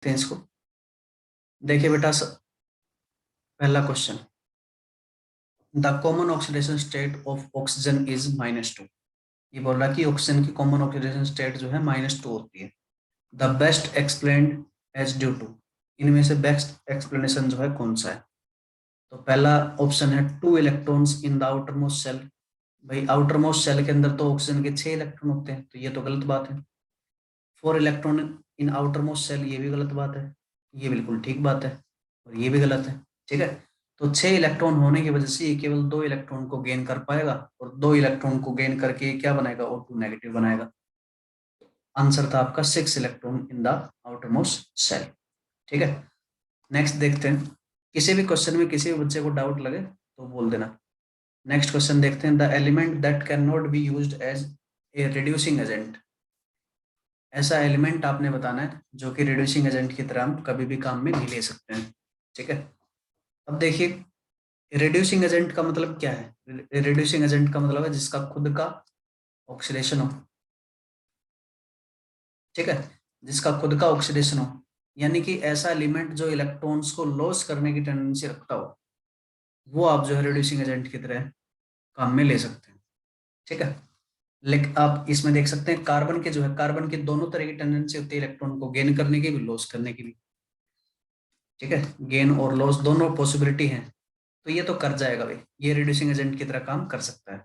देखते हैं इसको। देखिए बेटा, पहला question, the common oxidation state of oxygen is -2। ये बोल रहा है कि ऑक्सीजन की कॉमन ऑक्सीडेशन स्टेट जो है -2 होती है। The best explained as due to, इनमें से बेस्ट एक्सप्लेनेशन जो है कौन सा है? तो पहला ऑप्शन है 2 electrons in the outermost shell. भाई आउटर मोस्ट सेल के अंदर तो ऑक्सीजन के 6 इलेक्ट्रॉन होते हैं, तो ये तो गलत बात है। 4 electron in outermost shell, ये भी गलत बात है। ये बिल्कुल ठीक बात है, और ये भी गलत है। ठीक है, तो 6 इलेक्ट्रॉन होने की वजह से ये केवल 2 इलेक्ट्रॉन को गेन कर पाएगा, और 2 इलेक्ट्रॉन को गेन करके ये क्या बनाएगा, O2 नेगेटिव बनाएगा। आंसर था आपका 6 electron in the outermost shell. ठीक है, नेक्स्ट देखते हैं। किसी भी क्वेश्चन में किसी भी बच्चे को डाउट लगे तो बोल देना। नेक्स्ट क्वेश्चन देखते हैं। The element that can not be used as a reducing agent. ऐसा एलिमेंट आपने बताना है जो कि रिड्यूसिंग एजेंट की तरह हम कभी भी काम में नहीं ले सकते हैं। ठीक है, अब देखिए, रिड्यूसिंग एजेंट का मतलब क्या है? रिड्यूसिंग एजेंट का मतलब है जिसका खुद का ऑक्सीडेशन हो। ठीक है, जिसका खुद का ऑक्सीडेशन हो, यानी कि ऐसा एलिमेंट जो इलेक्ट्रॉन्स को लॉस करने की टेंडेंसी रखता हो, वो आप जो है रिड्यूसिंग एजेंट की तरह काम में ले सकते हैं। ठीक है, लेकिन आप इसमें देख सकते हैं कार्बन के जो है, कार्बन की दोनों तरह की टेंडेंसी होती है, इलेक्ट्रॉन को गेन करने की भी, लॉस करने की भी। ठीक है, गेन और लॉस दोनों पॉसिबिलिटी है, तो ये तो कर जाएगा भाई, ये रिड्यूसिंग एजेंट की तरह काम कर सकता है।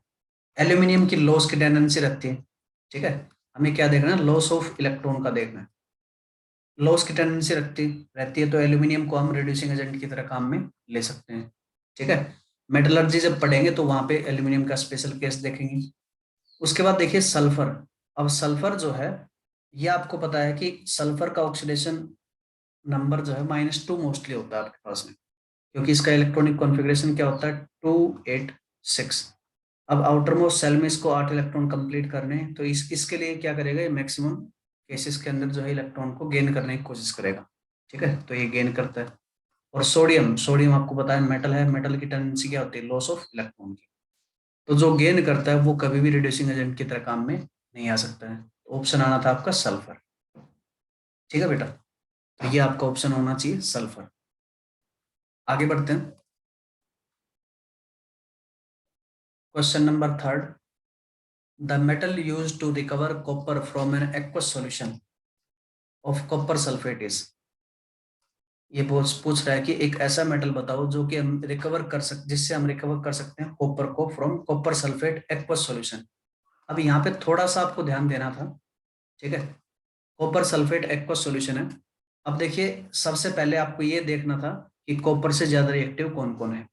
एल्यूमिनियम की लॉस की टेंडेंसी रहती है। ठीक है, हमें क्या देखना है, लॉस ऑफ इलेक्ट्रॉन का देखना है। लॉस की टेंडेंसी रहती है, तो एल्यूमिनियम को हम रिड्यूसिंग एजेंट की तरह काम में ले सकते हैं। ठीक है, मेटलर्जी जब पढ़ेंगे तो वहां पे एल्यूमिनियम का स्पेशल केस देखेंगे। उसके बाद देखिए सल्फर। अब सल्फर जो है, ये आपको पता है कि सल्फर का ऑक्सीडेशन नंबर जो है -2 मोस्टली होता है आपके पास में, क्योंकि इसका इलेक्ट्रॉनिक कॉन्फ़िगरेशन क्या होता है, 2 8 6। अब आउटर मोस्ट सेल में इसको 8 इलेक्ट्रॉन कंप्लीट करने हैं, तो इसके लिए क्या करेगा, ये मैक्सिमम केसेस के अंदर जो है इलेक्ट्रॉन को गेन करने की कोशिश करेगा। ठीक है, तो ये गेन करता है। और सोडियम, सोडियम आपको पता है मेटल है, मेटल की टेंडेंसी क्या होती है, लॉस ऑफ इलेक्ट्रॉन की। तो जो गेन करता है वो कभी भी रिड्यूसिंग एजेंट की तरह काम में नहीं आ सकता है। ऑप्शन आना था आपका सल्फर। ठीक है बेटा, तो ये आपका ऑप्शन होना चाहिए सल्फर। आगे बढ़ते हैं। Question number third, the metal used to recover copper from an aqueous solution of copper sulphate is. ये पूछ रहा है कि एक ऐसा मेटल बताओ जो कि हम रिकवर कर सकते, जिससे हम रिकवर कर सकते हैं कॉपर को from copper sulphate aqueous solution. अब यहाँ पे थोड़ा सा आपको ध्यान देना था। ठीक है, कॉपर सल्फेट एक्वस सॉल्यूशन है। अब देखिए, सबसे पहले आपको ये देखना था कि कॉपर से ज्यादा रिएक्टिव कौन कौन है।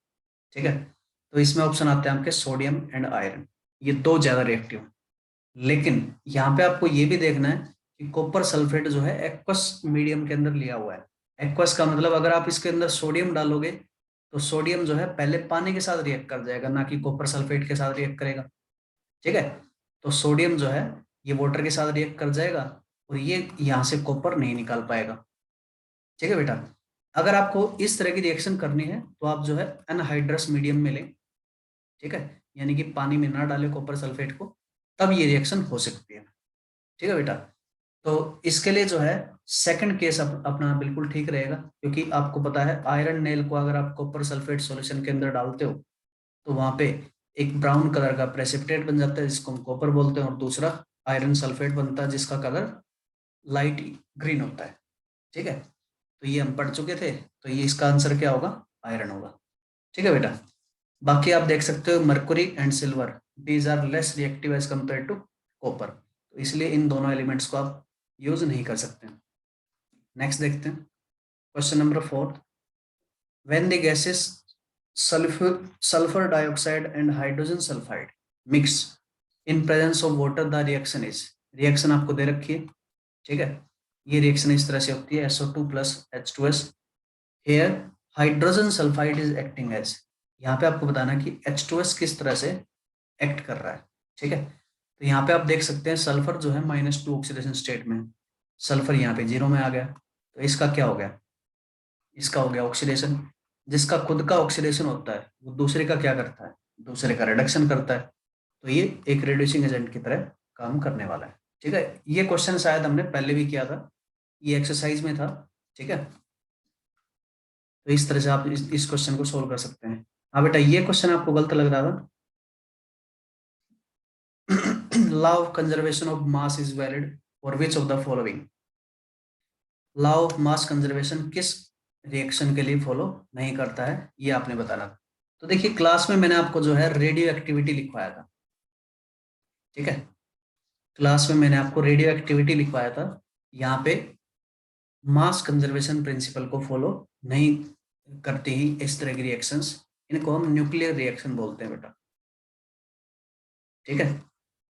ठीक है, तो इसमें ऑप्शन आते हैं आपके सोडियम एंड आयरन, ये दो ज्यादा रिएक्टिव हैं। लेकिन यहाँ पे आपको ये भी देखना है कि कॉपर सल्फेट जो है एक्वस मीडियम के अंदर लिया हुआ है। एक्वस का मतलब अगर आप इसके अंदर सोडियम डालोगे तो सोडियम जो है पहले पानी के साथ रिएक्ट कर जाएगा, ना कि कॉपर सल्फेट के साथ रिएक्ट करेगा। ठीक है, तो सोडियम जो है ये वाटर के साथ रिएक्ट कर जाएगा, और ये यहाँ से कॉपर नहीं निकाल पाएगा। ठीक है बेटा, अगर आपको इस तरह की रिएक्शन करनी है तो आप जो है अनहाइड्रस मीडियम में लें। ठीक है, यानी कि पानी में ना डालें कॉपर सल्फेट को, तब ये रिएक्शन हो सकती है। ठीक है बेटा, तो इसके लिए जो है सेकंड केस अपना बिल्कुल ठीक रहेगा, क्योंकि आपको पता है आयरन नेल को अगर आप कॉपर सल्फेट सॉल्यूशन के अंदर डालते हो तो वहां पे एक ब्राउन कलर का प्रेसिपिटेट बन जाता है जिसको हम कॉपर बोलते हैं, और दूसरा आयरन सल्फेट बनता है जिसका कलर लाइट ग्रीन होता है। ठीक है, तो ये हम पढ़ चुके थे, तो ये इसका आंसर क्या होगा, आयरन होगा। ठीक है बेटा, बाकी आप देख सकते हो mercury and silver, these are less reactive as compare to copper, तो इसलिए इन दोनों एलिमेंट्स को आप यूज नहीं कर सकते। नेक्स्ट देखते हैं question number 4, when the gases sulfur dioxide and hydrogen sulfide mix in presence of water, the reaction is। Reaction आपको दे रखी है। ठीक है, ये रिएक्शन इस तरह से होती है, SO2 plus H2S। Here hydrogen sulphide is acting as. यहाँ पे आपको बताना कि H2S किस तरह से एक्ट कर रहा है। ठीक है, तो यहाँ पे आप देख सकते हैं सल्फर जो है -2 ऑक्सीडेशन स्टेट में, सल्फर यहाँ पे 0 में आ गया, तो इसका क्या हो गया, इसका हो गया ऑक्सीडेशन। जिसका खुद का ऑक्सीडेशन होता है वो दूसरे का क्या करता है, दूसरे का रिडक्शन करता है, तो ये एक रिड्यूसिंग एजेंट की तरह काम करने वाला है। ठीक है, ये क्वेश्चन शायद हमने पहले भी किया था, ये एक्सरसाइज में था। ठीक है, तो इस तरह से आप इस क्वेश्चन को सोल्व कर सकते हैं। हाँ बेटा, ये क्वेश्चन आपको गलत लग रहा था। Law of conservation of mass is valid for which of the following. Law of mass conservation किस रिएक्शन के लिए फॉलो नहीं करता है, ये आपने बताना था। तो देखिए, क्लास में मैंने आपको जो है रेडियो एक्टिविटी लिखवाया था। ठीक है, क्लास में मैंने आपको रेडियो एक्टिविटी लिखवाया था। यहाँ पे मास कंजर्वेशन प्रिंसिपल को फॉलो नहीं करती ही इस तरह की रिएक्शंस, इनको हम न्यूक्लियर रिएक्शन बोलते हैं बेटा। ठीक है,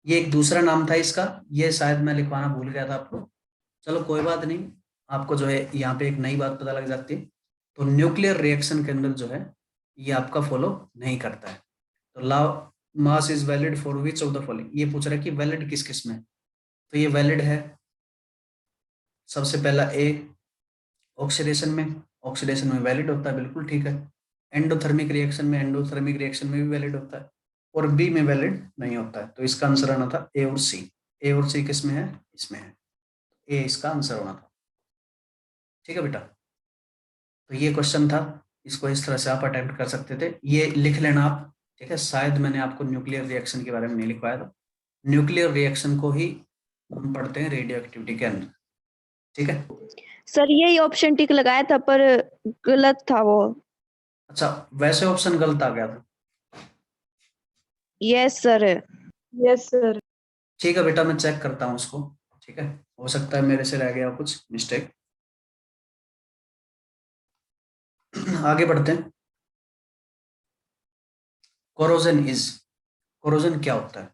ये एक दूसरा नाम था इसका, ये शायद मैं लिखवाना भूल गया था आपको। चलो कोई बात नहीं, आपको जो है यहाँ पे एक नई बात पता लग जाती है। तो न्यूक्लियर रिएक्शन के अंदर जो है ये आपका फॉलो नहीं करता है। तो law mass is valid for which of the following, ये पूछ रहा है कि वैलिड किस किस में। तो ये वैलिड है सबसे पहला ए, ऑक्सीडेशन में। ऑक्सीडेशन में वैलिड होता है, बिल्कुल ठीक है। एंडोथर्मिक रिएक्शन में, एंडोथर्मिक रिएक्शन में भी वैलिड होता है। और बी में वैलिड नहीं होता है। तो इसका आंसर आना था ए और सी। ए और सी किस में है, इसमें है। ए इसका आंसर होना था। ठीक है बेटा, तो ये क्वेश्चन था, इसको इस तरह से आप अटेम्प्ट कर सकते थे, ये लिख लेना आप। ठीक है, शायद मैंने आपको न्यूक्लियर रिएक्शन के बारे में नहीं लिखवाया था। न्यूक्लियर रिएक्शन को ही हम पढ़ते हैं रेडियो एक्टिविटी के अंदर। ठीक है सर, यही ऑप्शन टिक लगाया था पर गलत था वो। अच्छा, वैसे ऑप्शन गलत आ गया था। Yes sir. Yes sir. ठीक है बेटा, मैं चेक करता हूँ उसको। ठीक है, हो सकता है मेरे से रह गया कुछ मिस्टेक। आगे बढ़ते हैं। कोरोजन क्या होता है?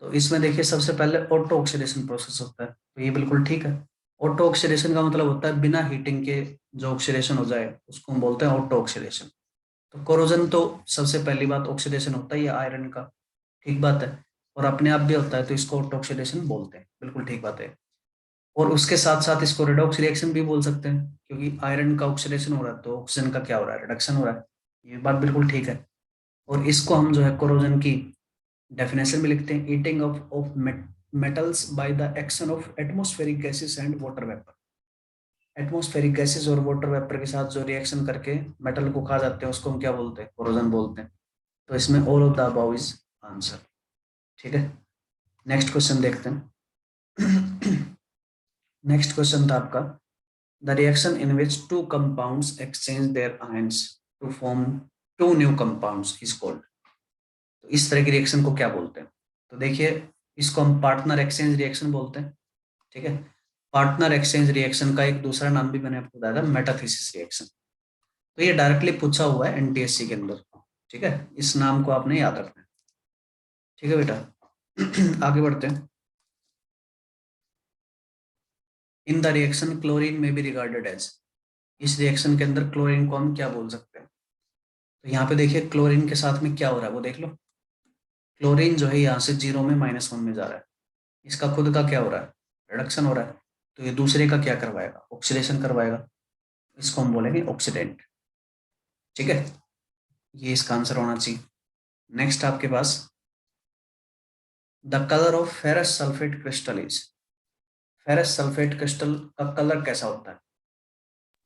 तो इसमें देखिए, सबसे पहले ऑटो ऑक्सीडेशन प्रोसेस होता है, तो ये बिल्कुल ठीक है। ऑटो ऑक्सीडेशन का मतलब होता है बिना हीटिंग के जो ऑक्सीडेशन हो जाए उसको हम बोलते हैं ऑटो ऑक्सीडेशन। तो कोरोजन तो सबसे पहली बात ऑक्सीडेशन होता है, ये आयरन का, ठीक बात है। और अपने आप भी होता है, तो इसको ऑटो ऑक्सीडेशन बोलते हैं, बिल्कुल ठीक बात है। और उसके साथ साथ इसको रेडॉक्स रिएक्शन भी बोल सकते हैं, क्योंकि आयरन का ऑक्सीडेशन हो रहा है तो ऑक्सीजन का क्या हो रहा है, रिडक्शन हो रहा है। ये बात बिल्कुल ठीक है। और इसको हम जो है कोरोजन की डेफिनेशन में लिखते हैं, eating of metals by the action of atmospheric gases and water vapour. Atmospheric gases और वाटर वेपर के साथ जो रिएक्शन करके मेटल को खा जाते हैं उसको हम क्या बोलते हैं, कोरोजन बोलते हैं। तो इसमें all of the above is answer. ठीक है, नेक्स्ट क्वेश्चन देखते हैं। नेक्स्ट क्वेश्चन था आपका, the reaction in which two compounds exchange their ions to form two new compounds is called. तो इस तरह की रिएक्शन को क्या बोलते हैं? तो देखिए, इसको हम पार्टनर एक्सचेंज रिएक्शन बोलते हैं। ठीक है, पार्टनर एक्सचेंज रिएक्शन का एक दूसरा नाम भी मैंने आपको बताया था, मेटाथीसिस रिएक्शन। तो ये डायरेक्टली पूछा हुआ है एनटीएससी के अंदर। ठीक है, इस नाम को आपने याद रखना है। ठीक है बेटा, आगे बढ़ते हैं। इन द रिएक्शन क्लोरीन में बी रिगार्डेड एज, इस रिएक्शन के अंदर क्लोरीन को हम क्या बोल सकते हैं? तो यहाँ पे देखिए, क्लोरीन के साथ में क्या हो रहा है वो देख लो। क्लोरीन जो है यहाँ से 0 में -1 में जा रहा है, इसका खुद का क्या हो रहा है, रिडक्शन हो रहा है। तो ये दूसरे का क्या करवाएगा, ऑक्सीडेशन करवाएगा, इसको हम बोलेंगे ऑक्सीडेंट। ठीक है, ये इसका आंसर होना चाहिए। नेक्स्ट आपके पास, the colour of ferrous sulphate crystal is, ferrous sulphate crystal का कलर कैसा होता है?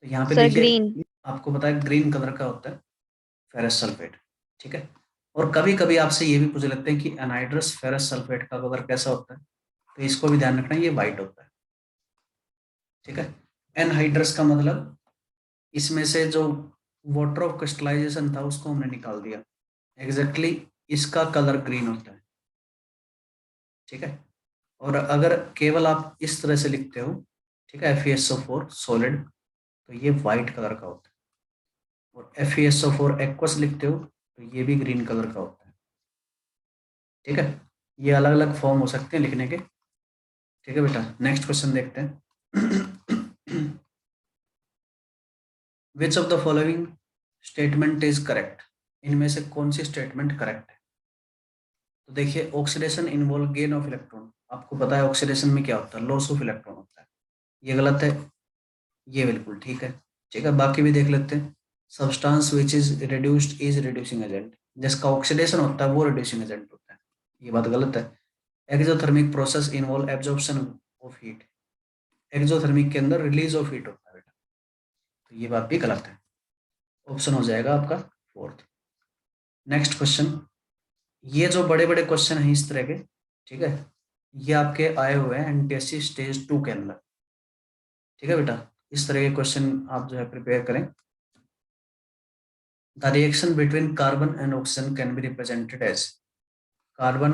तो यहाँ पे सर देखिए, ग्रीन। आपको पता है ग्रीन कलर का होता है फेरस सल्फेट। ठीक है, और कभी कभी आपसे ये भी पूछ लेते हैं कि एनहाइड्रस फेरस सल्फेट का कलर कैसा होता है? तो इसको भी ध्यान रखना, ये व्हाइट होता है। ठीक है, एनहाइड्रस का मतलब इसमें से जो वाटर ऑफ क्रिस्टलाइजेशन था उसको हमने निकाल दिया, एग्जैक्टली इसका कलर ग्रीन होता है। ठीक है, और अगर केवल आप इस तरह से लिखते हो, ठीक है, FeSO4 सॉलिड, तो ये व्हाइट कलर का होता है। और FeSO4 एक्वस लिखते हो तो ये भी ग्रीन कलर का होता है। ठीक है, ये अलग अलग फॉर्म हो सकते हैं लिखने के। ठीक है बेटा, नेक्स्ट क्वेश्चन देखते हैं। विच of the following statement is correct, इनमें से कौन सी स्टेटमेंट करेक्ट है? तो देखिए, oxidation involve gain of electron, आपको पता है ऑक्सीडेशन में क्या होता है, लॉस ऑफ इलेक्ट्रॉन होता है। ये गलत है, ये बिल्कुल ठीक है। ठीक है, बाकी भी देख लेते हैं। Substance which is reduced is reducing agent, जिसका ऑक्सीडेशन होता है वो रिड्यूसिंग एजेंट होता है, ये बात गलत है। Exothermic process involve absorption of heat, exothermic के अंदर रिलीज ऑफ हीट होता है, तो ये बात भी गलत है। ऑप्शन हो जाएगा आपका फोर्थ। नेक्स्ट क्वेश्चन, ये जो बड़े बड़े क्वेश्चन हैं इस तरह के, ठीक है, ये आपके आए हुए हैं एनटीएससी स्टेज 2 के अंदर। ठीक है बेटा, इस तरह के क्वेश्चन आप जो है प्रिपेयर करें। The reaction between carbon and oxygen can be represented as, carbon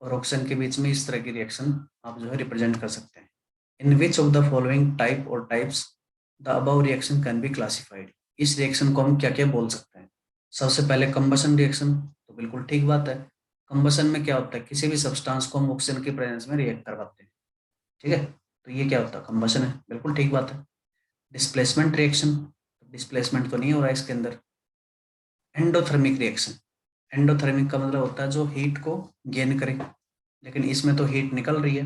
और ऑक्सीजन के बीच में इस तरह की रिएक्शन आप जो है रिप्रेजेंट कर सकते हैं। In which of the following type और types the above reaction can be classified, इस रिएक्शन को हम क्या क्या बोल सकते हैं। सबसे पहले कंबशन रिएक्शन, तो बिल्कुल ठीक बात है। कंबशन में क्या होता है, किसी भी सब्सटेंस को हम ऑक्सीजन की प्रेजेंस में रिएक्ट करवाते हैं। ठीक है, तो ये क्या होता है, कंबशन है, बिल्कुल ठीक बात है। डिस्प्लेसमेंट रिएक्शन, डिस्प्लेसमेंट तो नहीं हो रहा है इसके अंदर। एंडोथर्मिक रिएक्शन, एंडोथर्मिक का मतलब होता है जो हीट को गेन करे, लेकिन इसमें तो हीट निकल रही है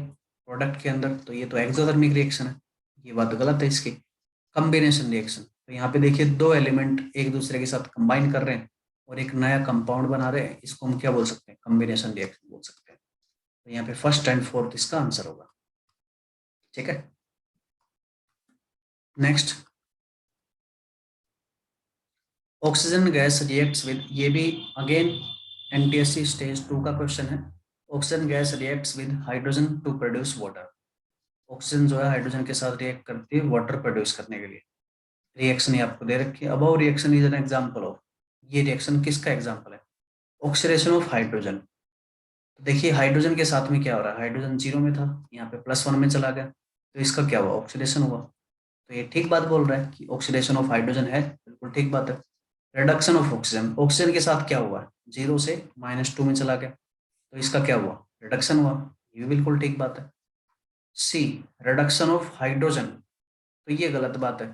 प्रोडक्ट के अंदर, तो ये तो एक्सोथर्मिक रिएक्शन है, ये बात गलत है इसकी। कॉम्बिनेशन रिएक्शन, तो यहाँ पे देखिए दो एलिमेंट एक दूसरे के साथ कंबाइन कर रहे हैं और एक नया कंपाउंड बना रहे हैं, इसको हम क्या बोल सकते हैं, कॉम्बिनेशन रिएक्शन बोल सकते हैं। तो यहाँ पे फर्स्ट एंड फोर्थ इसका आंसर होगा। ठीक है, next, oxygen gas reacts with, ये भी अगेन एनटीएससी स्टेज 2 का क्वेश्चन है। Oxygen gas reacts with hydrogen to produce water, oxygen जो है हाइड्रोजन के साथ रिएक्ट करती है वाटर प्रोड्यूस करने के लिए। रिएक्शन ये आपको दे रखी है। Above reaction is an example of, ये रिएक्शन किसका एग्जांपल है, ऑक्सीडेशन ऑफ हाइड्रोजन। तो देखिए हाइड्रोजन के साथ में क्या हो रहा है, हाइड्रोजन 0 में था, यहाँ पे +1 में चला गया, तो इसका क्या हुआ, ऑक्सीडेशन हुआ। तो ये ठीक बात बोल रहा है कि ऑक्सीडेशन ऑफ हाइड्रोजन है, बिल्कुल ठीक बात है। रिडक्शन ऑफ ऑक्सीजन, ऑक्सीजन के साथ क्या हुआ, 0 से -2 में चला गया, तो इसका क्या हुआ, रिडक्शन हुआ, ये भी बिल्कुल ठीक बात है। सी, रिडक्शन ऑफ हाइड्रोजन, तो ये गलत बात है,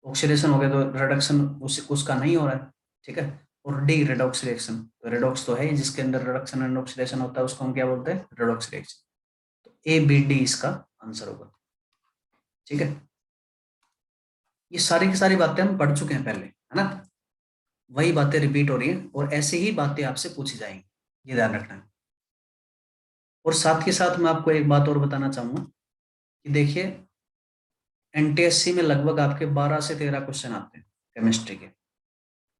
ऑक्सीडेशन हो गया तो रिडक्शन उसका नहीं हो रहा है। ठीक है, और डी, रेडॉक्स रिएक्शन, तो रेडॉक्स तो है ही, जिसके अंदर रिडक्शन एंड ऑक्सीडेशन होता है उसको हम क्या बोलते हैं, रेडॉक्स रिएक्शन। तो ए बी डी इसका आंसर होगा। ठीक है, ये सारी की सारी बातें हम पढ़ चुके हैं पहले, है ना, वही बातें रिपीट हो रही हैं और ऐसे ही बातें आपसे पूछी जाएंगी, ये ध्यान रखना है। और साथ के साथ मैं आपको एक बात और बताना चाहूंगा कि देखिए एनटीएससी में लगभग आपके 12 से 13 क्वेश्चन आते हैं केमिस्ट्री के।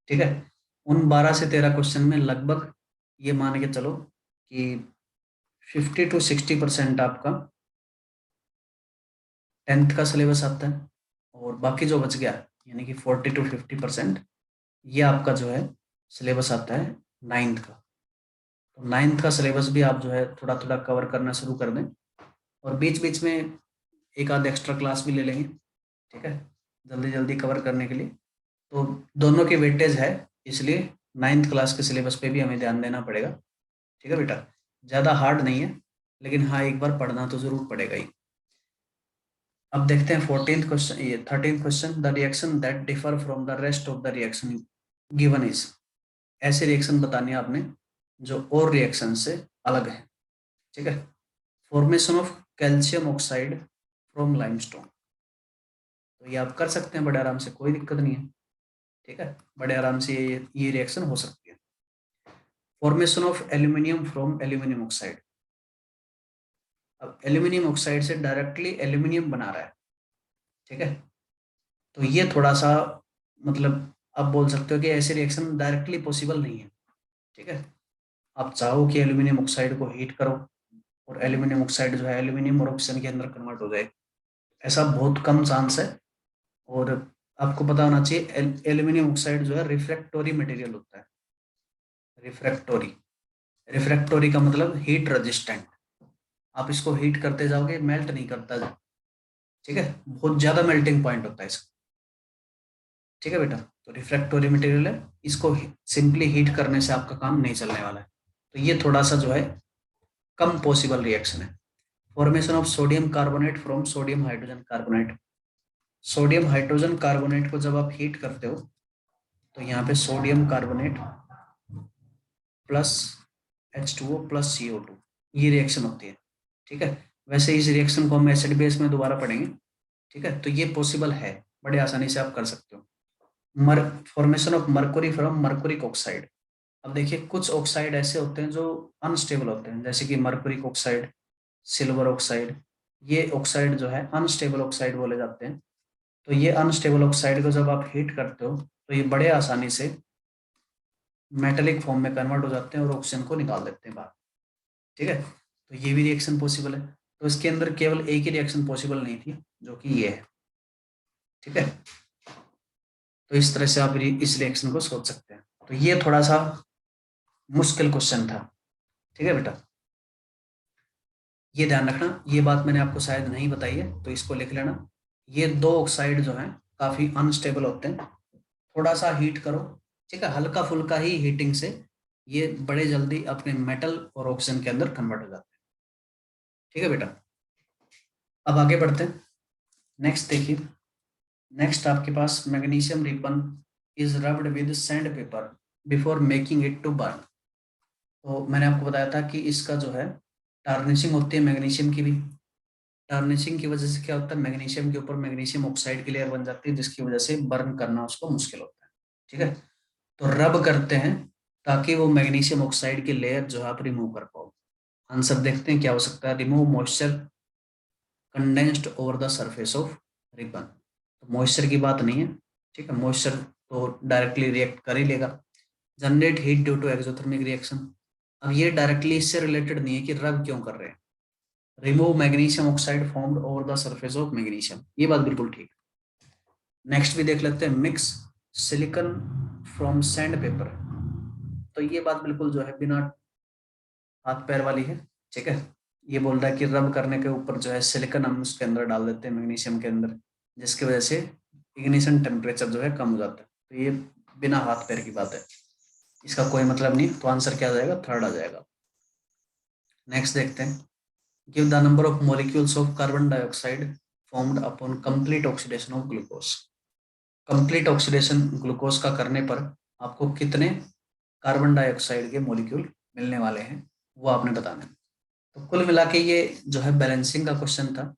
ठीक है, उन 12 से 13 क्वेश्चन में लगभग ये मान के चलो कि 50 to 60% आपका 10th का सिलेबस आता है, और बाकी जो बच गया यानी कि 40 to 50% ये आपका जो है सिलेबस आता है 9th का। तो 9th का सिलेबस भी आप जो है थोड़ा थोड़ा कवर करना शुरू कर दें, और बीच बीच में एक आध एक्स्ट्रा क्लास भी ले लेंगे। ठीक है, जल्दी जल्दी कवर करने के लिए, तो दोनों की वेटेज है, इसलिए 9th क्लास के सिलेबस पे भी हमें ध्यान देना पड़ेगा। ठीक है बेटा, ज़्यादा हार्ड नहीं है, लेकिन हाँ एक बार पढ़ना तो जरूर पड़ेगा ही। अब देखते हैं 14th क्वेश्चन, ये 13th question, the reaction that differ from the rest of the reaction given is, ऐसे रिएक्शन बतानी है आपने जो और रिएक्शन से अलग है। ठीक है, formation of calcium oxide from limestone, तो ये आप कर सकते हैं बड़े आराम से, कोई दिक्कत नहीं है। ठीक है, बड़े आराम से ये रिएक्शन हो सकती है। Formation of aluminium from aluminium oxide, अब एल्यूमिनियम ऑक्साइड से डायरेक्टली एल्यूमिनियम बना रहा है। ठीक है, तो ये थोड़ा सा मतलब आप बोल सकते हो कि ऐसे रिएक्शन डायरेक्टली पॉसिबल नहीं है। ठीक है, आप चाहो कि एल्यूमिनियम ऑक्साइड को हीट करो और एल्यूमिनियम ऑक्साइड जो है एल्यूमिनियम और ऑक्सीजन के अंदर कन्वर्ट हो जाए, ऐसा बहुत कम चांस है। और आपको पता होना चाहिए एल्यूमिनियम ऑक्साइड जो है रिफ्रैक्टोरी मटेरियल होता है। रिफ्रैक्टोरी, रिफ्रैक्टोरी का मतलब हीट रेजिस्टेंट, आप इसको हीट करते जाओगे मेल्ट नहीं करता। ठीक है, बहुत ज्यादा मेल्टिंग पॉइंट होता है इसका। ठीक है बेटा, तो रिफ्रैक्टोरी मटेरियल है, इसको सिंपली हीट करने से आपका काम नहीं चलने वाला है, तो ये थोड़ा सा जो है कम पॉसिबल रिएक्शन है। Formation of sodium carbonate from sodium hydrogen carbonate, sodium hydrogen carbonate को जब आप हीट करते हो तो यहाँ पे sodium carbonate plus H2O plus CO2, ये रिएक्शन होती है। ठीक है, वैसे इस रिएक्शन को हम एसिड बेस में दोबारा पढ़ेंगे। ठीक है, तो ये पॉसिबल है, बड़े आसानी से आप कर सकते हो। Formation of mercury from mercuric oxide, अब देखिए कुछ ऑक्साइड ऐसे होते हैं जो अनस्टेबल होते हैं, जैसे कि मरकुरिक ऑक्साइड, सिल्वर ऑक्साइड, ये ऑक्साइड जो है अनस्टेबल ऑक्साइड बोले जाते हैं। तो ये अनस्टेबल ऑक्साइड को जब आप हीट करते हो तो ये बड़े आसानी से मेटेलिक फॉर्म में कन्वर्ट हो जाते हैं और ऑक्सीजन को निकाल देते हैं बाहर। ठीक है, तो ये भी रिएक्शन पॉसिबल है। तो इसके अंदर केवल एक ही रिएक्शन पॉसिबल नहीं थी, जो कि ये है। ठीक है, तो इस तरह से आप इस रिएक्शन को सोच सकते हैं। तो ये थोड़ा सा मुश्किल क्वेश्चन था। ठीक है बेटा, ये ध्यान रखना, ये बात मैंने आपको शायद नहीं बताई है, तो इसको लिख लेना। ये दो ऑक्साइड जो हैं काफी अनस्टेबल होते हैं, थोड़ा सा हीट करो, ठीक है, हल्का फुल्का ही हीटिंग से ये बड़े जल्दी अपने मेटल और ऑक्सीजन के अंदर कन्वर्ट हो जाते हैं। ठीक है बेटा, अब आगे बढ़ते हैं। नेक्स्ट देखिए, नेक्स्ट आपके पास magnesium ribbon is rubbed with sandpaper before making it to burn. तो मैंने आपको बताया था कि इसका जो है टार्निशिंग होती है मैग्नीशियम की भी। टार्निशिंग की वजह से क्या होता है, मैग्नीशियम के ऊपर मैग्नीशियम ऑक्साइड की लेयर बन जाती है, जिसकी वजह से बर्न करना उसको मुश्किल होता है। ठीक है, तो रब करते हैं ताकि वो मैग्नीशियम ऑक्साइड की लेयर जो है आप रिमूव कर पाओ। आंसर देखते हैं क्या हो सकता है। Remove moisture condensed over the surface of ribbon. तो मॉइस्चर की बात नहीं है, ठीक है, मॉइस्चर तो डायरेक्टली रिएक्ट कर ही लेगा। Generate heat due to exothermic reaction, अब ये डायरेक्टली इससे रिलेटेड नहीं है कि रब क्यों कर रहे हैं। Remove magnesium oxide formed over the surface of magnesium, ये बात बिल्कुल ठीक है। नेक्स्ट भी देख लेते हैं, mix silicon from sand paper. तो ये बात बिल्कुल जो है बिना हाथ पैर वाली है। ठीक है, ये बोल रहा है कि रब करने के ऊपर जो है सिलिकॉन हम उसके अंदर डाल देते हैं मैग्नीशियम के अंदर, जिसकी वजह से इग्निशन टेम्परेचर जो है कम हो जाता है। तो ये बिना हाथ पैर की बात है, इसका कोई मतलब नहीं। तो आंसर क्या आ जाएगा, थर्ड आ जाएगा। नेक्स्ट देखते हैं, give the number of molecules of carbon dioxide formed upon complete oxidation of glucose. Complete oxidation glucose का करने पर आपको कितने कार्बन डाइऑक्साइड के मॉलिक्यूल मिलने वाले हैं, वो आपने बताना है। तो कुल मिला के ये जो है बैलेंसिंग का क्वेश्चन था।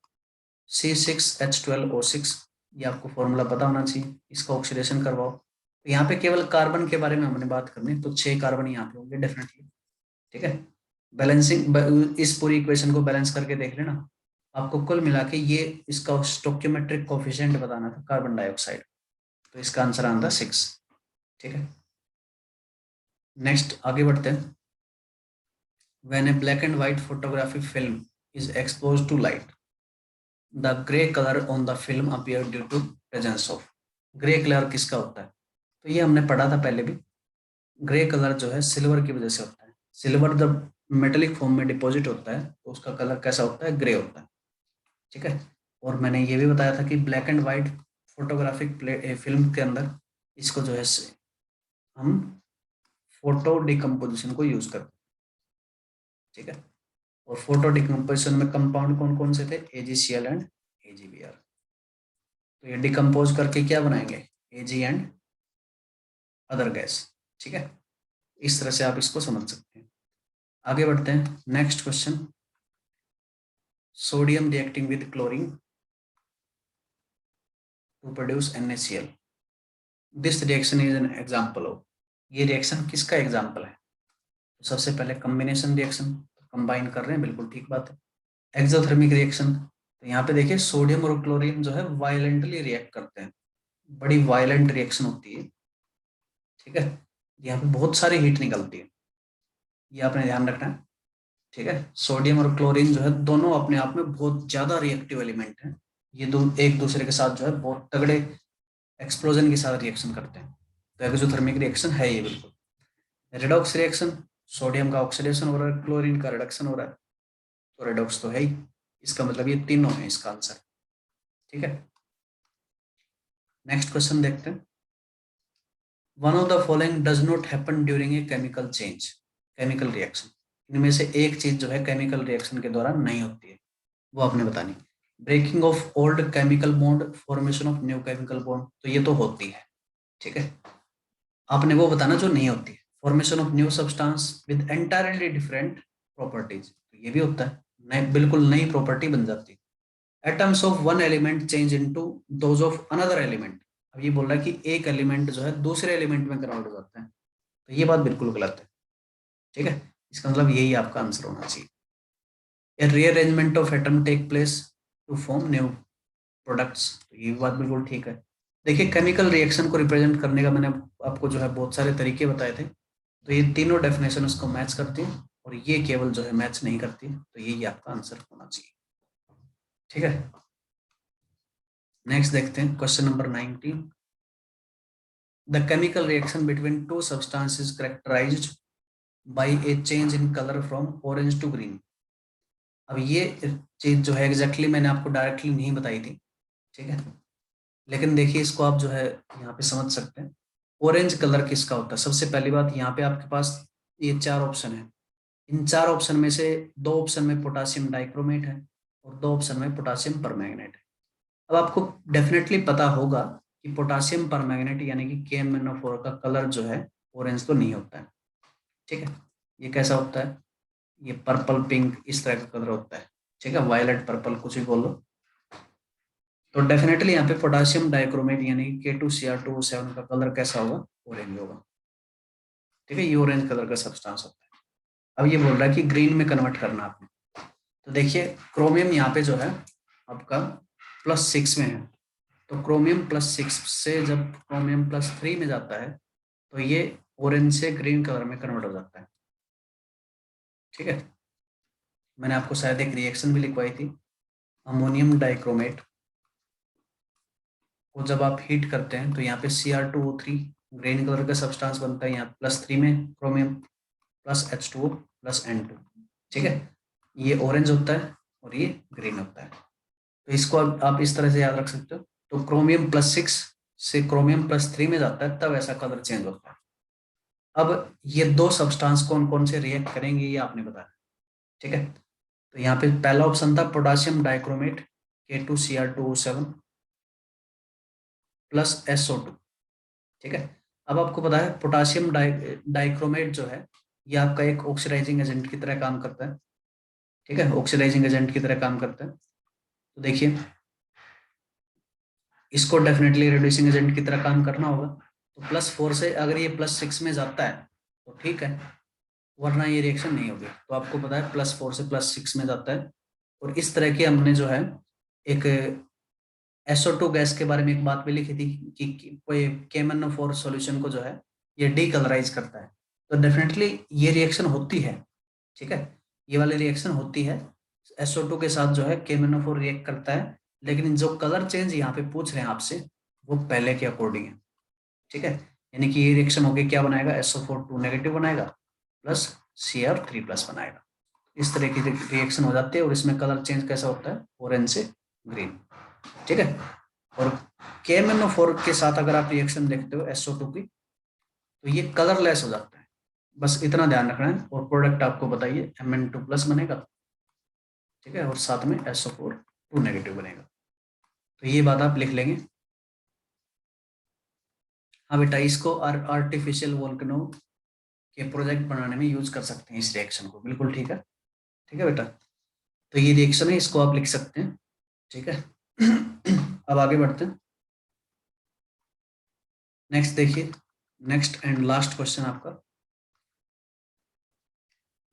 C6H12O6, ये आपको फॉर्मूला पता होना चाहिए, इसका ऑक्सीडेशन करवाओ। तो यहाँ पे केवल कार्बन के बारे में हमने बात करनी, तो 6 कार्बन यहाँ पे होंगे डेफिनेटली। ठीक है, बैलेंसिंग इस पूरी इक्वेशन को बैलेंस करके देख लेना। आपको कुल मिला के ये इसका स्टोइकियोमेट्रिक कोफिशिएंट बताना था कार्बन डाइऑक्साइड, तो इसका आंसर आना था 6। ठीक है, नेक्स्ट आगे बढ़ते हैं। When a black and white photographic film is exposed to light, the gray color on the film appear due to presence of। Grey colour किसका होता है, तो ये हमने पढ़ा था पहले भी। ग्रे कलर जो है सिल्वर की वजह से होता है। सिल्वर जब मेटेलिक फॉर्म में डिपॉजिट होता है तो उसका कलर कैसा होता है, ग्रे होता है। ठीक है, और मैंने ये भी बताया था कि black and white photographic film के अंदर इसको जो है हम फोटो डिकम्पोजिशन को यूज करते हैं। ठीक है, और फोटो डिकम्पोजिशन में कंपाउंड कौन कौन से थे, AgCl एंड AgBr। तो ये डिकम्पोज करके क्या बनाएंगे, Ag एंड अदर गैस। ठीक है, इस तरह से आप इसको समझ सकते हैं। आगे बढ़ते हैं, next question, sodium reacting with chlorine to produce NaCl, this reaction is an example of. ये रिएक्शन किसका एग्जाम्पल है, तो सबसे पहले कॉम्बिनेशन रिएक्शन, कंबाइन कर रहे हैं, बिल्कुल ठीक बात है। एक्सोथर्मिक रिएक्शन, तो यहाँ पे देखिए सोडियम और क्लोरीन जो है वायलेंटली रिएक्ट करते हैं, बड़ी वायलेंट रिएक्शन होती है। ठीक है, यहाँ पे बहुत सारी हीट निकलती है, ये आपने ध्यान रखना है। ठीक है, सोडियम और क्लोरीन जो है दोनों अपने आप में बहुत ज्यादा रिएक्टिव एलिमेंट हैं। ये दो एक दूसरे के साथ जो है बहुत तगड़े एक्सप्लोजन के साथ रिएक्शन करते हैं। तो एक्सोथर्मिक रिएक्शन है ये बिल्कुल। रेडॉक्स रिएक्शन, सोडियम का ऑक्सीडेशन हो रहा है, क्लोरीन का रिडक्शन हो रहा है, तो रेडॉक्स तो है ही। इसका मतलब ये तीनों है इसका आंसर। ठीक है, नेक्स्ट क्वेश्चन देखते हैं। One of the following does not happen during a chemical change, chemical reaction. इनमें से एक चीज जो है केमिकल रिएक्शन के दौरान नहीं होती है, वो आपने बतानी। Breaking of old chemical bond, formation of new chemical bond, तो ये तो होती है। ठीक है, आपने वो बताना जो नहीं होती है। Formation of new substance with entirely different properties, तो ये भी होता है, नए बिल्कुल नई प्रॉपर्टी बन जाती है। Atoms of one element change into those of another element, अब ये बोल रहा है कि एक एलिमेंट जो है दूसरे एलिमेंट में कन्वर्ट हो जाता है, तो ये बात बिल्कुल गलत है। ठीक है, इसका मतलब यही आपका आंसर होना चाहिए। A rearrangement of atom take place to form new products, तो ये बात बिल्कुल ठीक है। देखिए केमिकल रिएक्शन को रिप्रेजेंट करने का मैंने आपको जो है बहुत सारे तरीके बताए थे, तो ये तीनों डेफिनेशन उसको मैच करती है और ये केवल जो है मैच नहीं करती, तो यही आपका आंसर होना चाहिए। ठीक है, नेक्स्ट देखते हैं question number 19। The chemical reaction between two substances characterized by a change in colour from orange to green. अब ये चीज जो है एग्जैक्टली मैंने आपको डायरेक्टली नहीं बताई थी, ठीक है, लेकिन देखिए इसको आप जो है यहाँ पे समझ सकते हैं। ऑरेंज कलर किसका होता है? सबसे पहली बात, यहाँ पे आपके पास ये 4 ऑप्शन है, इन 4 ऑप्शन में से 2 ऑप्शन में पोटासियम डाइक्रोमेट है और 2 ऑप्शन में पोटासियम परमैंगनेट है। अब आपको डेफिनेटली पता होगा कि पोटासियम परमैंगनेट यानी कि KMnO4 का कलर जो है ऑरेंज तो नहीं होता है, ठीक है। ये कैसा होता है? ये पर्पल पिंक इस तरह का कलर होता है, ठीक है, वायलेट पर्पल कुछ भी बोल लो। तो डेफिनेटली यहाँ पे पोटासियम डाइक्रोमेट यानी K2Cr2O7 का कलर कैसा होगा? ऑरेंज होगा, ठीक है, ये ऑरेंज कलर का सब्सटेंस होता है। अब ये बोल रहा है कि ग्रीन में कन्वर्ट करना आपने, तो देखिए क्रोमियम यहाँ पे जो है आपका +6 में है, तो क्रोमियम +6 से जब क्रोमियम +3 में जाता है तो ये ऑरेंज से ग्रीन कलर में कन्वर्ट हो जाता है, ठीक है। मैंने आपको शायद एक रिएक्शन भी लिखवाई थी, अमोनियम डाइक्रोमेट को जब आप हीट करते हैं तो यहाँ पे Cr2O3 ग्रीन कलर का सब्सटेंस बनता है, यहाँ +3 में क्रोमियम +H2O +N2, ठीक है, ये ऑरेंज होता है और ये ग्रीन होता है। तो इसको आप इस तरह से याद रख सकते हो। तो क्रोमियम +6 से क्रोमियम +3 में जाता है तब ऐसा कलर चेंज होता है। अब ये 2 सब्सटेंस कौन कौन से रिएक्ट करेंगे ये आपने बताया, ठीक है। तो यहाँ पे पहला ऑप्शन था पोटासियम डाइक्रोमेट K2Cr2O7 +SO2, ठीक है। अब आपको पता है पोटासियम डाइक्रोमेट जो है ये आपका एक ऑक्सीडाइजिंग एजेंट की तरह काम करता है, ठीक है, ऑक्सीडाइजिंग एजेंट की तरह काम करता है। तो देखिए इसको डेफिनेटली रिड्यूसिंग एजेंट की तरह काम करना होगा, तो +4 से अगर ये +6 में जाता है तो ठीक है, वरना ये रिएक्शन नहीं होगी। तो आपको पता है +4 से +6 में जाता है। और इस तरह की हमने जो है एक SO2 गैस के बारे में एक बात भी लिखी थी कि कोई KMnO4 सॉल्यूशन को जो है ये डीकलराइज करता है, तो डेफिनेटली ये रिएक्शन होती है, ठीक है, ये वाली रिएक्शन होती है। SO2 के साथ जो है KMnO4 रिएक्ट करता है, लेकिन जो कलर चेंज यहाँ पे पूछ रहे हैं आपसे वो पहले के अकॉर्डिंग है, ठीक है। यानी कि ये रिएक्शन होकर क्या बनाएगा? SO4 2 नेगेटिव बनाएगा प्लस Cr3+ बनाएगा। इस तरह की रिएक्शन हो जाती है और इसमें कलर चेंज कैसा होता है? ऑरेंज से ग्रीन, ठीक है। और KMnO4 के साथ अगर आप रिएक्शन देखते हो SO2 की तो ये कलरलेस हो जाता है, बस इतना ध्यान रखना है। और प्रोडक्ट आपको बताइए Mn2+ बनेगा, ठीक है, और साथ में SO4 2 नेगेटिव बनेगा, तो ये बात आप लिख लेंगे। हाँ बेटा, इसको आर्टिफिशियल वोल्केनो के प्रोजेक्ट बनाने में यूज कर सकते हैं इस रिएक्शन को, बिल्कुल ठीक है, ठीक है बेटा। तो ये रिएक्शन है, इसको आप लिख सकते हैं, ठीक है। अब आगे बढ़ते हैं। नेक्स्ट देखिए, नेक्स्ट एंड लास्ट क्वेश्चन आपका,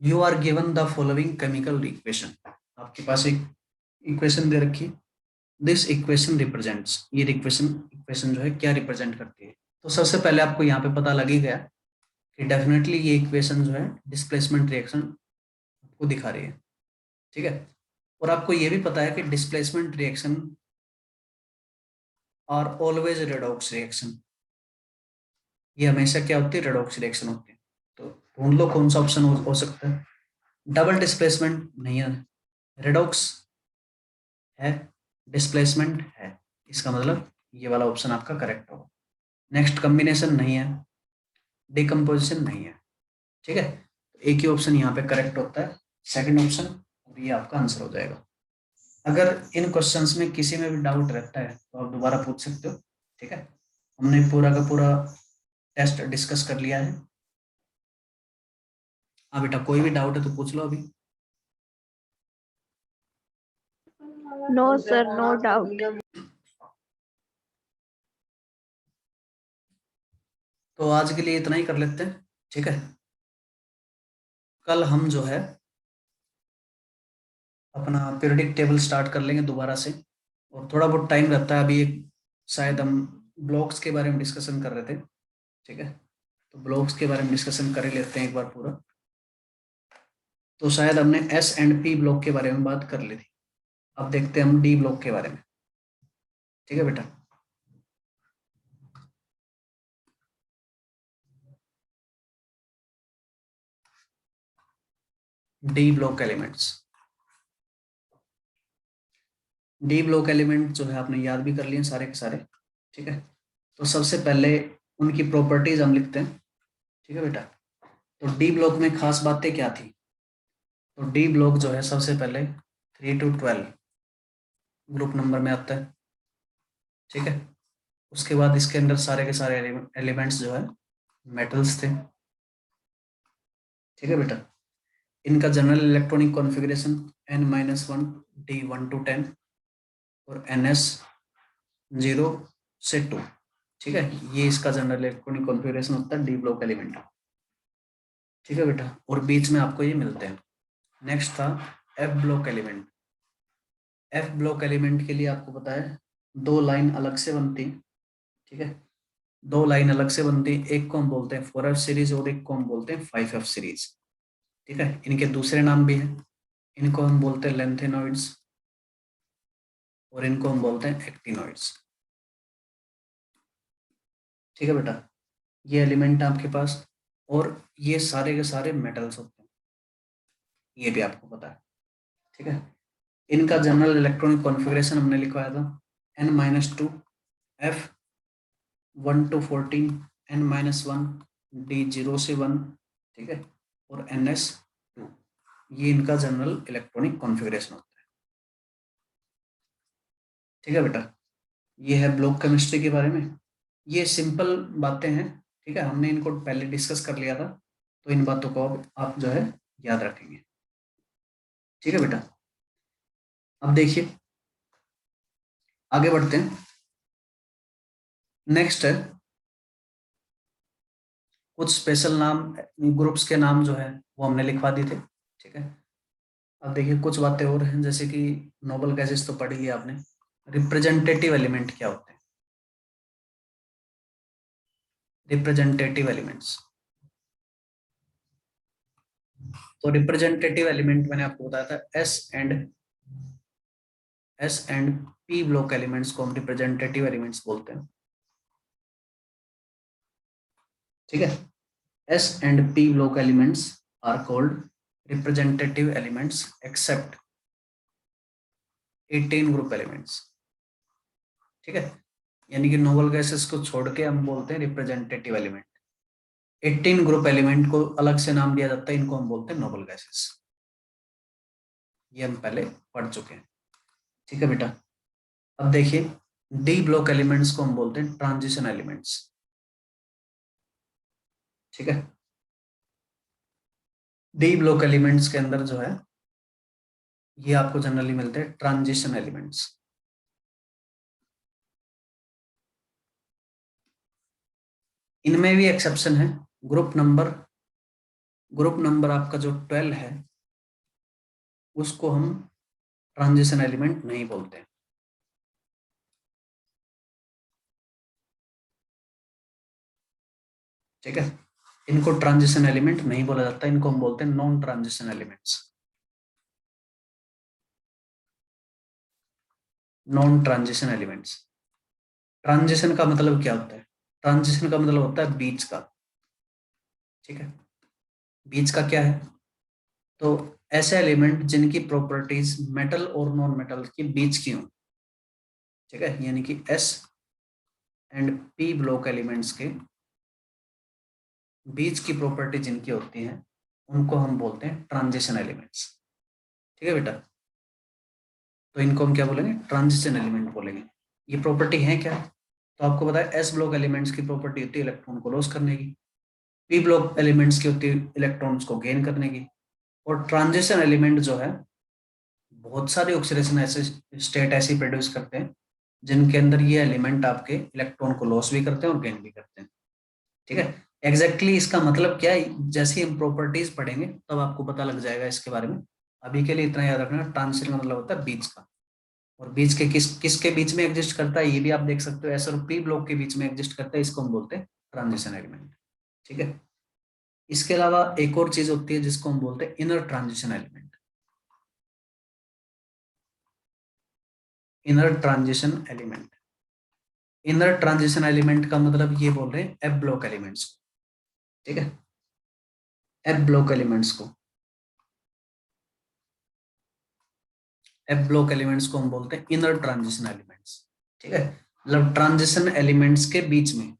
you are given the following chemical equation. आपके पास एक इक्वेशन दे रखी है, दिस इक्वेशन रिप्रेजेंट्स, ये इक्वेशन इक्वेशन जो है क्या रिप्रेजेंट करती है? तो सबसे पहले आपको यहाँ पे पता लग ही गया कि डेफिनेटली ये इक्वेशन जो है डिस्प्लेसमेंट रिएक्शन आपको दिखा रही है, ठीक है। और आपको ये भी पता है कि displacement reaction are always redox reaction, ये हमेशा क्या होती है? रेडॉक्स रिएक्शन होती है। तो ढूंढ लो कौन सा ऑप्शन हो सकता है। डबल डिस्प्लेसमेंट नहीं है, रेडॉक्स है, डिस्प्लेसमेंट है, इसका मतलब ये वाला ऑप्शन आपका करेक्ट होगा। नेक्स्ट कॉम्बिनेशन नहीं है, डिकम्पोजिशन नहीं है, ठीक है। एक ही ऑप्शन यहाँ पे करेक्ट होता है, सेकंड ऑप्शन, और ये आपका आंसर हो जाएगा। अगर इन क्वेश्चंस में किसी में भी डाउट रहता है तो आप दोबारा पूछ सकते हो, ठीक है। हमने पूरा का पूरा टेस्ट डिस्कस कर लिया है। हाँ बेटा, कोई भी डाउट है तो पूछ लो अभी। No sir, no doubt. तो आज के लिए इतना ही कर लेते हैं, ठीक है। कल हम जो है अपना पीरियडिक टेबल स्टार्ट कर लेंगे दोबारा से, और थोड़ा बहुत टाइम रहता है। अभी एक शायद हम ब्लॉक्स के बारे में डिस्कशन कर रहे थे, ठीक है, तो ब्लॉक्स के बारे में डिस्कशन कर ही लेते हैं एक बार पूरा। तो शायद हमने एस एंड पी ब्लॉक के बारे में बात कर ली थी। अब देखते हैं हम डी ब्लॉक के बारे में, ठीक है बेटा। D block elements, D block element जो है आपने याद भी कर लिए सारे के सारे, ठीक है। तो सबसे पहले उनकी प्रॉपर्टीज हम लिखते हैं, ठीक है बेटा। तो डी ब्लॉक में खास बातें क्या थी? तो डी ब्लॉक जो है सबसे पहले 3 to 12 ग्रुप नंबर में आता है, ठीक है। उसके बाद इसके अंदर सारे के सारे एलिमेंट्स जो है मेटल्स थे, ठीक है बेटा। इनका general electronic configuration n-1 d 1 to 10 और ns 0 से 2, ठीक है। ये इसका जनरल इलेक्ट्रॉनिक कॉन्फ़िगरेशन होता है डी ब्लॉक एलिमेंट, ठीक है बेटा। और बीच में आपको ये मिलते हैं। नेक्स्ट था F block element. F block element के लिए आपको पता है 2 लाइन अलग से बनती, ठीक है। 2 लाइन अलग से बनती, एक को हम बोलते हैं 4F सीरीज और एक को हम बोलते हैं 5F सीरीज, ठीक है। इनके दूसरे नाम भी हैं, इनको हम बोलते हैं लेंथेनॉइड्स और इनको हम बोलते हैं एक्टिनॉइड्स, ठीक है बेटा। ये एलिमेंट है आपके पास और ये सारे के सारे मेटल्स होते हैं, ये भी आपको पता है, ठीक है। इनका जनरल इलेक्ट्रॉनिक कॉन्फ़िगरेशन हमने लिखवाया था n-2 f 1 to 14 n-1 d 0 से 1, ठीक है, और ns 2, ये इनका जनरल इलेक्ट्रॉनिक कॉन्फ़िगरेशन होता है, ठीक है बेटा। ये है ब्लॉक केमिस्ट्री के बारे में। ये सिंपल बातें हैं, ठीक है, हमने इनको पहले डिस्कस कर लिया था, तो इन बातों को आप जो है याद रखेंगे, ठीक है बेटा। अब देखिए आगे बढ़ते हैं। नेक्स्ट है कुछ स्पेशल नाम, ग्रुप्स के नाम जो है वो हमने लिखवा दिए थे, ठीक है। अब देखिए कुछ बातें और हैं, जैसे कि नोबल गैसेस तो पढ़ी लिया आपने। रिप्रेजेंटेटिव एलिमेंट क्या होते हैं? रिप्रेजेंटेटिव एलिमेंट्स, तो रिप्रेजेंटेटिव एलिमेंट मैंने आपको बताया था s and p block elements को हम रिप्रेजेंटेटिव एलिमेंट्स बोलते हैं, ठीक है। S and p block elements are called representative elements except 18 group elements, ठीक है। यानी कि नोबल गैसेस को छोड़ के हम बोलते हैं रिप्रेजेंटेटिव एलिमेंट। 18 ग्रुप एलिमेंट को अलग से नाम दिया जाता है, इनको हम बोलते हैं नोबल गैसेस। ये हम पहले पढ़ चुके हैं, ठीक है बेटा। अब देखिए डी ब्लॉक एलिमेंट्स को हम बोलते हैं ट्रांजिशन एलिमेंट्स, ठीक है। डी ब्लॉक एलिमेंट्स के अंदर जो है ये आपको जनरली मिलते हैं ट्रांजिशन एलिमेंट्स। इनमें भी एक्सेप्शन है। ग्रुप नंबर आपका जो 12 है उसको हम ट्रांजिशन एलिमेंट नहीं बोलते हैं, ठीक है। इनको ट्रांजिशन एलिमेंट नहीं बोला जाता, इनको हम बोलते हैं non transition elements. Non transition elements, transition का मतलब क्या होता है? ट्रांजिशन का मतलब होता है बीच का, ठीक है। बीच का क्या है? तो ऐसे एलिमेंट जिनकी प्रॉपर्टीज मेटल और नॉन मेटल के बीच की हों, ठीक है। यानी कि S and p block elements के बीच की प्रॉपर्टी जिनकी होती है उनको हम बोलते हैं ट्रांजिशन एलिमेंट्स, ठीक है बेटा। तो इनको हम क्या बोलेंगे? ट्रांजिशन एलिमेंट बोलेंगे। ये प्रॉपर्टी है क्या? तो आपको पता है एस ब्लॉक एलिमेंट्स की प्रॉपर्टी होती है इलेक्ट्रॉन को लॉस करने की, पी ब्लॉक एलिमेंट्स की होती है इलेक्ट्रॉन्स को गेन करने की, और ट्रांजिशन एलिमेंट जो है बहुत सारे ऑक्सीडेशन ऐसे स्टेट ऐसी प्रोड्यूस करते हैं जिनके अंदर ये एलिमेंट आपके इलेक्ट्रॉन को लॉस भी करते हैं और गेन भी करते हैं, ठीक है। एग्जैक्टली इसका मतलब क्या है, जैसे ही हम प्रॉपर्टीज पढ़ेंगे तब आपको पता लग जाएगा इसके बारे में। अभी के लिए इतना याद रखना, ट्रांजिशन का मतलब होता है बीच का और बीच के किसके बीच में एग्जिस्ट करता है ये भी आप देख सकते हो, एस और पी ब्लॉक के बीच में एग्जिस्ट करता है, इसको हम बोलते हैं ट्रांजिशन एलिमेंट। ठीक है, इसके अलावा एक और चीज होती है जिसको हम बोलते हैं inner transition element. Inner transition element, inner transition element का मतलब ये बोल रहे हैं एफ ब्लॉक एलिमेंट्स को। ठीक है, एफ ब्लॉक एलिमेंट्स को, एफ ब्लॉक एलिमेंट्स को हम बोलते हैं इनर ट्रांजिशन एलिमेंट्स। ठीक है, मतलब ट्रांजिशन एलिमेंट्स के बीच में।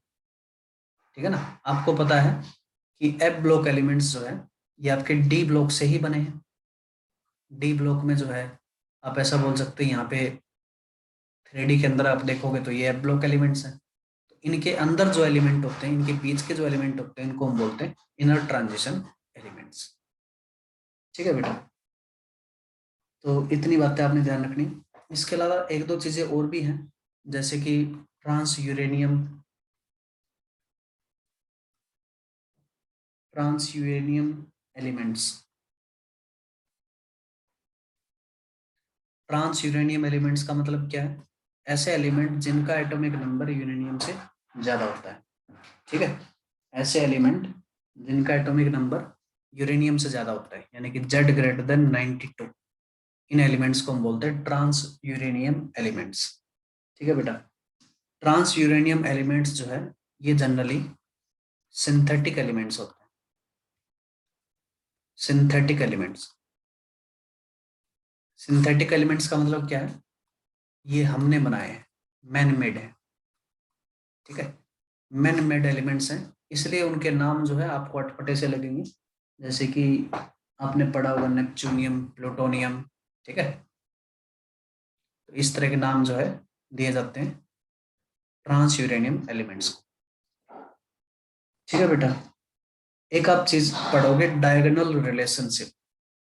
ठीक है ना, आपको पता है कि एफ ब्लॉक एलिमेंट्स जो है ये आपके डी ब्लॉक से ही बने हैं। डी ब्लॉक में जो है आप ऐसा बोल सकते हैं, यहाँ पे 3D के अंदर आप देखोगे तो ये एफ ब्लॉक एलिमेंट्स हैं। तो इनके अंदर जो एलिमेंट होते हैं, इनके बीच के जो एलिमेंट होते हैं, इनको हम बोलते हैं इनर ट्रांजिशन एलिमेंट्स। ठीक है बेटा, तो इतनी बातें आपने ध्यान रखनी। इसके अलावा एक दो चीजें और भी हैं, जैसे कि transuranium, transuranium elements. Transuranium elements का मतलब क्या है? ऐसे एलिमेंट जिनका एटॉमिक नंबर यूरेनियम से ज्यादा होता है। ठीक है, ऐसे एलिमेंट जिनका एटॉमिक नंबर यूरेनियम से ज्यादा होता है, यानी कि Z ग्रेटर देन 92, इन एलिमेंट्स को हम बोलते हैं ट्रांस यूरेनियम एलिमेंट्स। ठीक है बेटा, ट्रांस यूरेनियम एलिमेंट्स जो है ये जनरली सिंथेटिक एलिमेंट्स होते हैं। सिंथेटिक एलिमेंट्स, सिंथेटिक एलिमेंट्स का मतलब क्या है? ये हमने बनाए हैं, मैन मेड है। ठीक है, मैन मेड एलिमेंट्स हैं, इसलिए उनके नाम जो है आपको अटपटे से लगेंगे, जैसे कि आपने पढ़ा होगा नेपच्यूनियम, प्लूटोनियम। ठीक है, तो इस तरह के नाम जो है दिए जाते हैं ट्रांस यूरेनियम एलिमेंट्स को। ठीक है बेटा, एक आप चीज पढ़ोगे डायगोनल रिलेशनशिप।